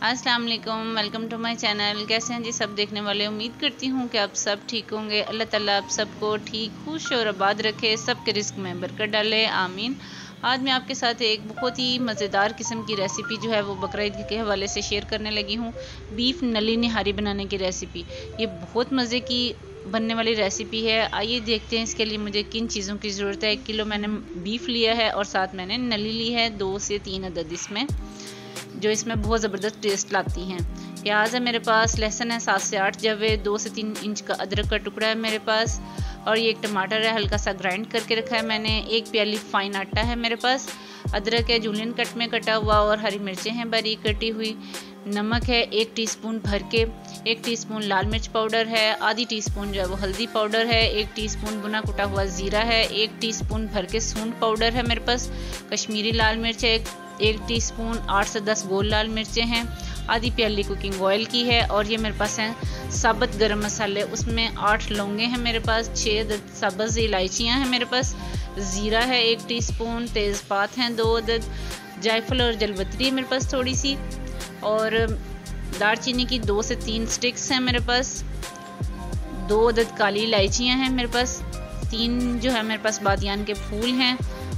अस्सलाम वालेकुम, welcome to my channel. कैसे हैं जी सब देखने वाले। उम्मीद करती हूँ कि आप सब ठीक होंगे। अल्लाह ताला आप सबको ठीक, खुश और आबाद रखे, सबके रिस्क में बरकत डाले, आमीन। आज मैं आपके साथ एक बहुत ही मज़ेदार किस्म की रेसिपी जो है वो बकरा ईद के हवाले से शेयर करने लगी हूँ। बीफ नली निहारी बनाने की रेसिपी। ये बहुत मज़े की बनने वाली रेसिपी है। आइए देखते हैं इसके लिए मुझे किन चीज़ों की ज़रूरत है। 1 किलो मैंने बीफ लिया है और साथ मैंने नली ली है 2 से 3 अदद इसमें, जो इसमें बहुत ज़बरदस्त टेस्ट लाती हैं। प्याज है मेरे पास, लहसुन है 7 से 8 जवे, 2 से 3 इंच का अदरक का टुकड़ा है मेरे पास, और ये एक टमाटर है हल्का सा ग्राइंड करके रखा है मैंने। 1 प्याली फाइन आटा है मेरे पास, अदरक है जूलियन कट में कटा हुआ, और हरी मिर्चें हैं बारीक कटी हुई। नमक है 1 टीस्पून भर के, 1 टीस्पून लाल मिर्च पाउडर है, आधी टीस्पून जो है वो हल्दी पाउडर है, 1 टीस्पून भुना कुटा हुआ ज़ीरा है, 1 टीस्पून भर के सूंड पाउडर है मेरे पास, कश्मीरी लाल मिर्च है 1 टीस्पून, 8 से 10 गोल लाल मिर्चें हैं, आधी प्याली कुकिंग ऑयल की है, और ये मेरे पास हैं साबुत गरम मसाले। उसमें 8 लौंगे हैं मेरे पास, 6 सब्ज़ इलायचियाँ हैं मेरे पास, ज़ीरा है 1 टीस्पून, तेज़पात हैं 2 अदद, जायफल और जलवतरी मेरे पास थोड़ी सी, और दालचीनी की 2 से 3 स्टिक्स हैं मेरे पास, 2 अदद काली इलायचियाँ हैं मेरे पास, 3 जो है मेरे पास बादियान के फूल हैं,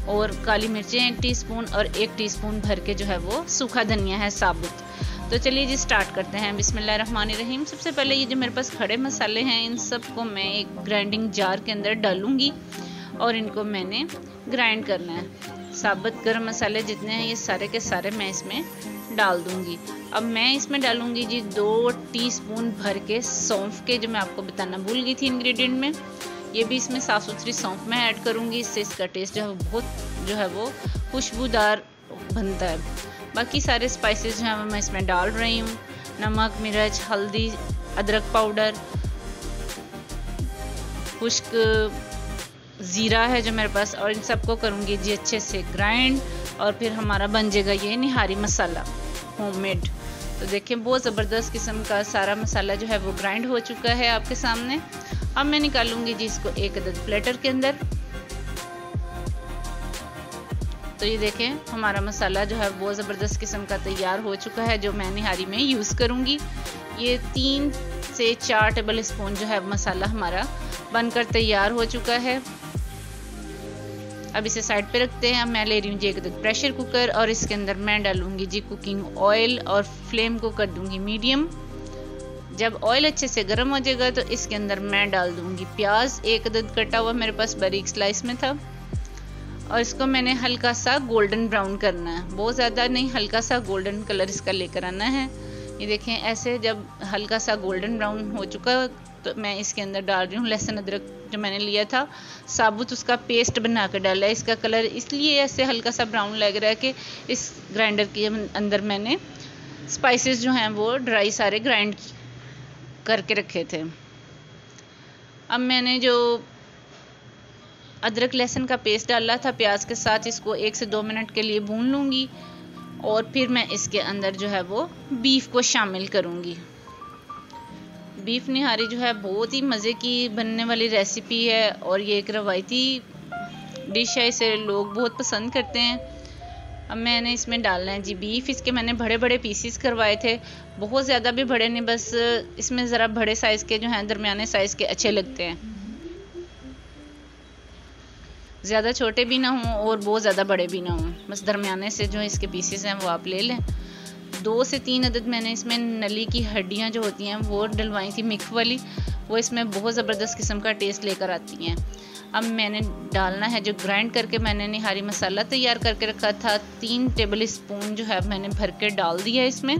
और काली मिर्चें 1 टीस्पून, और 1 टीस्पून भर के जो है वो सूखा धनिया है साबुत। तो चलिए जी स्टार्ट करते हैं। बिस्मिल्लाहिर्रहमानिर्रहीम। सबसे पहले ये जो मेरे पास खड़े मसाले हैं इन सब को मैं एक ग्राइंडिंग जार के अंदर डालूंगी और इनको मैंने ग्राइंड करना है। साबुत गरम मसाले जितने हैं ये सारे के सारे मैं इसमें डाल दूंगी। अब मैं इसमें डालूंगी जी 2 टीस्पून भर के सौंफ के, जो मैं आपको बताना भूल गई थी इंग्रेडिएंट में। ये भी इसमें साफ़ सुथरी सौंफ मैं ऐड करूंगी, इससे इसका टेस्ट जो है बहुत जो है वो खुशबूदार बनता है। बाकी सारे स्पाइसेस जो हैं मैं इसमें डाल रही हूँ। नमक, मिर्च, हल्दी, अदरक पाउडर, खुश्क ज़ीरा है जो मेरे पास, और इन सबको करूँगी जी अच्छे से ग्राइंड, और फिर हमारा बन जाएगा ये निहारी मसाला होममेड। तो देखिए बहुत ज़बरदस्त किस्म का सारा मसाला जो है वो ग्राइंड हो चुका है आपके सामने। अब मैं निकालूंगी जी इसको 1 अदद प्लेटर के अंदर। तो ये देखें हमारा मसाला जो है बहुत ज़बरदस्त किस्म का तैयार हो चुका है, जो मैं निहारी में यूज़ करूँगी। ये 3 से 4 टेबल स्पून जो है मसाला हमारा बनकर तैयार हो चुका है। अब इसे साइड पे रखते हैं। अब मैं ले रही हूँ जी 1 अदद प्रेशर कुकर, और इसके अंदर मैं डालूंगी जी कुकिंग ऑयल, और फ्लेम को कर दूंगी मीडियम। जब ऑयल अच्छे से गर्म हो जाएगा तो इसके अंदर मैं डाल दूंगी प्याज, 1 अदद कटा हुआ मेरे पास बारीक स्लाइस में था, और इसको मैंने हल्का सा गोल्डन ब्राउन करना है, बहुत ज़्यादा नहीं, हल्का सा गोल्डन कलर इसका लेकर आना है। ये देखें ऐसे जब हल्का सा गोल्डन ब्राउन हो चुका तो मैं इसके अंदर डाल रही हूँ लहसुन अदरक जो मैंने लिया था साबुत, उसका पेस्ट बना कर डाला है। इसका कलर इसलिए ऐसे हल्का सा ब्राउन लग रहा है कि इस ग्राइंडर के अंदर मैंने स्पाइसेस जो हैं वो ड्राई सारे ग्राइंड करके रखे थे। अब मैंने जो अदरक लहसुन का पेस्ट डाला था प्याज के साथ, इसको 1 से 2 मिनट के लिए भून लूँगी, और फिर मैं इसके अंदर जो है वो बीफ को शामिल करूँगी। बीफ निहारी जो है बहुत ही मज़े की बनने वाली रेसिपी है, और ये एक रवायती डिश है, इसे लोग बहुत पसंद करते हैं। अब मैंने इसमें डालना है जी बीफ। इसके मैंने बड़े बड़े पीसीस करवाए थे, बहुत ज़्यादा भी बड़े नहीं, बस इसमें ज़रा बड़े साइज़ के जो हैं दरमियाने साइज़ के अच्छे लगते हैं, ज़्यादा छोटे भी ना हों और बहुत ज़्यादा बड़े भी ना हों, बस दरमियाने से जो इसके पीसेस हैं वो आप ले लें। 2 से 3 अदद मैंने इसमें नली की हड्डियाँ जो होती हैं वो डलवाई थी मिक्स वाली, वो इसमें बहुत ज़बरदस्त किस्म का टेस्ट लेकर आती हैं। अब मैंने डालना है जो ग्राइंड करके मैंने निहारी मसाला तैयार करके रखा था, 3 टेबल स्पून जो है मैंने भर के डाल दिया इसमें।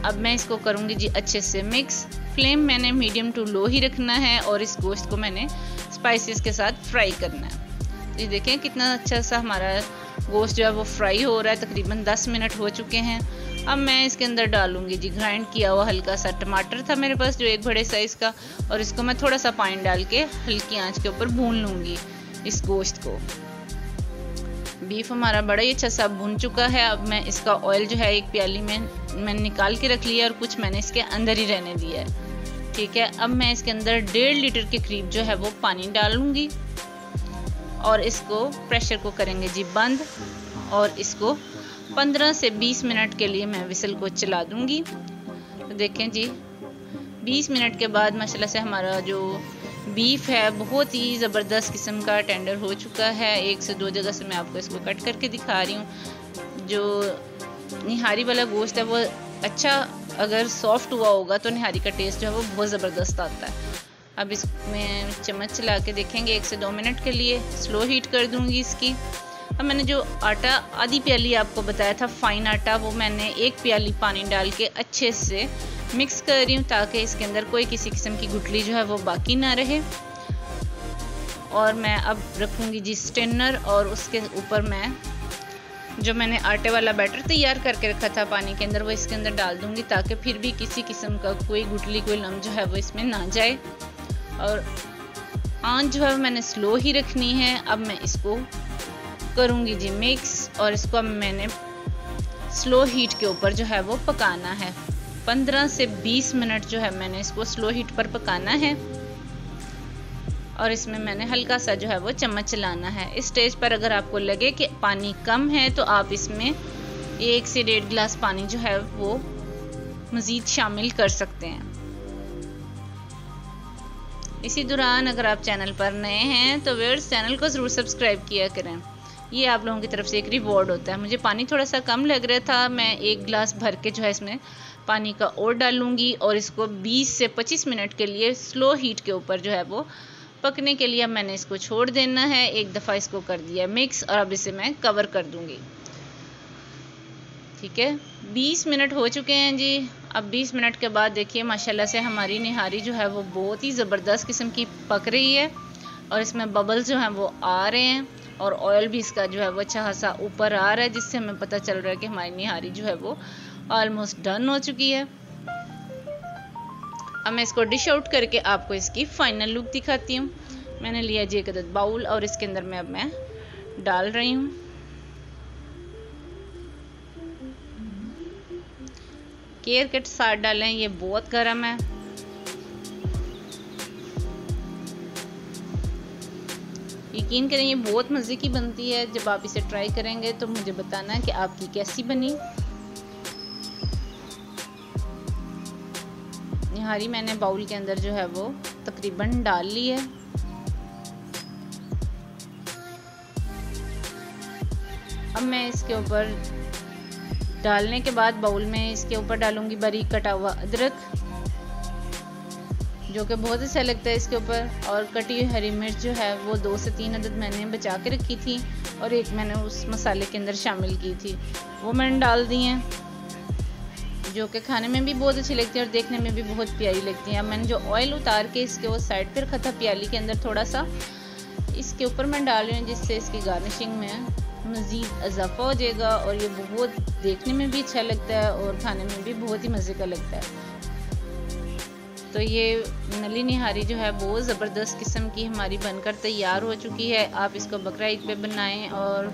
अब मैं इसको करूँगी जी अच्छे से मिक्स। फ्लेम मैंने मीडियम टू लो ही रखना है, और इस गोश्त को मैंने स्पाइसेस के साथ फ्राई करना है। तो ये देखें कितना अच्छा सा हमारा गोश्त जो है वो फ्राई हो रहा है, तकरीबन 10 मिनट हो चुके हैं। अब मैं इसके अंदर डालूंगी जी ग्राइंड किया हुआ हल्का सा टमाटर था मेरे पास जो 1 बड़े साइज़ का, और इसको मैं थोड़ा सा पानी डाल के हल्की आंच के ऊपर भून लूँगी इस गोश्त को। बीफ हमारा बड़ा ही अच्छा सा भून चुका है। अब मैं इसका ऑयल जो है 1 प्याली में मैंने निकाल के रख लिया, और कुछ मैंने इसके अंदर ही रहने दिया है, ठीक है। अब मैं इसके अंदर 1.5 लीटर के करीब जो है वो पानी डालूंगी, और इसको प्रेशर को करेंगे जी बंद, और इसको 15 से 20 मिनट के लिए मैं विसल को चला दूंगी। तो देखें जी 20 मिनट के बाद माशाल्लाह से हमारा जो बीफ है बहुत ही ज़बरदस्त किस्म का टेंडर हो चुका है। 1 से 2 जगह से मैं आपको इसको कट करके दिखा रही हूँ। जो निहारी वाला गोश्त है वो अच्छा अगर सॉफ्ट हुआ होगा तो निहारी का टेस्ट जो है वो बहुत ज़बरदस्त आता है। अब इसमें चम्मच चला के देखेंगे 1 से 2 मिनट के लिए, स्लो हीट कर दूंगी इसकी। अब मैंने जो आटा आधी प्याली आपको बताया था फाइन आटा, वो मैंने 1 प्याली पानी डाल के अच्छे से मिक्स कर रही हूँ ताकि इसके अंदर कोई किसी किस्म की गुठली जो है वो बाकी ना रहे। और मैं अब रखूँगी जी स्टेनर और उसके ऊपर मैं जो मैंने आटे वाला बैटर तैयार करके रखा था पानी के अंदर वो इसके अंदर डाल दूँगी ताकि फिर भी किसी किस्म का कोई गुठली कोई लम्ब जो है वो इसमें ना जाए। और आंच जो है मैंने स्लो ही रखनी है। अब मैं इसको करूँगी जी मिक्स और इसको अब मैंने स्लो हीट के ऊपर जो है वो पकाना है। 15 से 20 मिनट जो है मैंने इसको स्लो हीट पर पकाना है। और इसमें मैंने हल्का सा जो है वो चम्मच चलाना है। इस स्टेज पर अगर आपको लगे कि पानी कम है तो आप इसमें 1 से 1.5 गिलास पानी जो है वो मज़ीद शामिल कर सकते हैं। इसी दौरान अगर आप चैनल पर नए हैं तो व्यूअर्स चैनल को ज़रूर सब्सक्राइब किया करें, ये आप लोगों की तरफ से एक रिवॉर्ड होता है। मुझे पानी थोड़ा सा कम लग रहा था, मैं 1 गिलास भर के जो है इसमें पानी का और डालूंगी और इसको 20 से 25 मिनट के लिए स्लो हीट के ऊपर जो है वो पकने के लिए मैंने इसको छोड़ देना है। एक दफ़ा इसको कर दिया मिक्स और अब इसे मैं कवर कर दूंगी। ठीक है, 20 मिनट हो चुके हैं जी। अब 20 मिनट के बाद देखिए माशाल्लाह से हमारी निहारी जो है वो बहुत ही ज़बरदस्त किस्म की पक रही है और इसमें बबल्स जो हैं वो आ रहे हैं और ऑयल भी इसका जो है वो अच्छा खासा ऊपर आ रहा है, जिससे हमें पता चल रहा है कि हमारी निहारी जो है वो ऑलमोस्ट डन हो चुकी है। अब मैं इसको डिश आउट करके आपको इसकी फाइनल लुक दिखाती हूँ। मैंने लिया जी एक अदद बाउल और इसके अंदर मैं अब मैं डाल रही हूँ। केयर के साथ डालें, ये बहुत गर्म है। यकीन करें ये बहुत मज़े की बनती है। जब आप इसे ट्राई करेंगे तो मुझे बताना कि आपकी कैसी बनी। निहारी मैंने बाउल के अंदर जो है वो तकरीबन डाल ली है। अब मैं इसके ऊपर डालने के बाद बाउल में इसके ऊपर डालूंगी बारीक कटा हुआ अदरक, जो कि बहुत अच्छा लगता है इसके ऊपर, और कटी हुई हरी मिर्च जो है वो 2 से 3 अदद मैंने बचा के रखी थी और एक मैंने उस मसाले के अंदर शामिल की थी, वो मैंने डाल दी हैं, जो कि खाने में भी बहुत अच्छी लगती है और देखने में भी बहुत प्यारी लगती है। अब मैंने जो ऑयल उतार के इसके वो साइड पर रखा था प्याली के अंदर, थोड़ा सा इसके ऊपर मैं डाल रही हूँ, जिससे इसकी गार्निशिंग में मज़ीद इजाफा हो जाएगा और ये बहुत देखने में भी अच्छा लगता है और खाने में भी बहुत ही मज़े का लगता है। तो ये नली निहारी जो है बहुत ज़बरदस्त किस्म की हमारी बनकर तैयार हो चुकी है। आप इसको बकरा ईद पे बनाएं और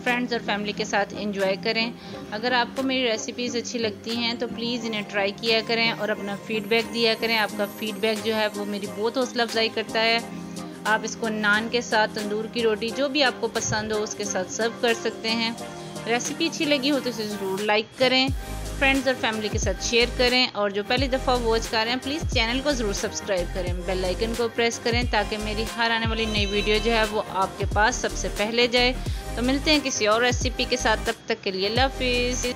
फ्रेंड्स और फैमिली के साथ एंजॉय करें। अगर आपको मेरी रेसिपीज़ अच्छी लगती हैं तो प्लीज़ इन्हें ट्राई किया करें और अपना फ़ीडबैक दिया करें। आपका फ़ीडबैक जो है वो मेरी बहुत हौसला अफजाई करता है। आप इसको नान के साथ, तंदूर की रोटी, जो भी आपको पसंद हो उसके साथ सर्व कर सकते हैं। रेसिपी अच्छी लगी हो तो इसे ज़रूर लाइक करें, फ्रेंड्स और फैमिली के साथ शेयर करें और जो पहली दफ़ा वॉच कर रहे हैं प्लीज़ चैनल को ज़रूर सब्सक्राइब करें, बेल आइकन को प्रेस करें ताकि मेरी हर आने वाली नई वीडियो जो है वो आपके पास सबसे पहले जाए। तो मिलते हैं किसी और रेसिपी के साथ, तब तक के लिए अल्लाह हाफिज़।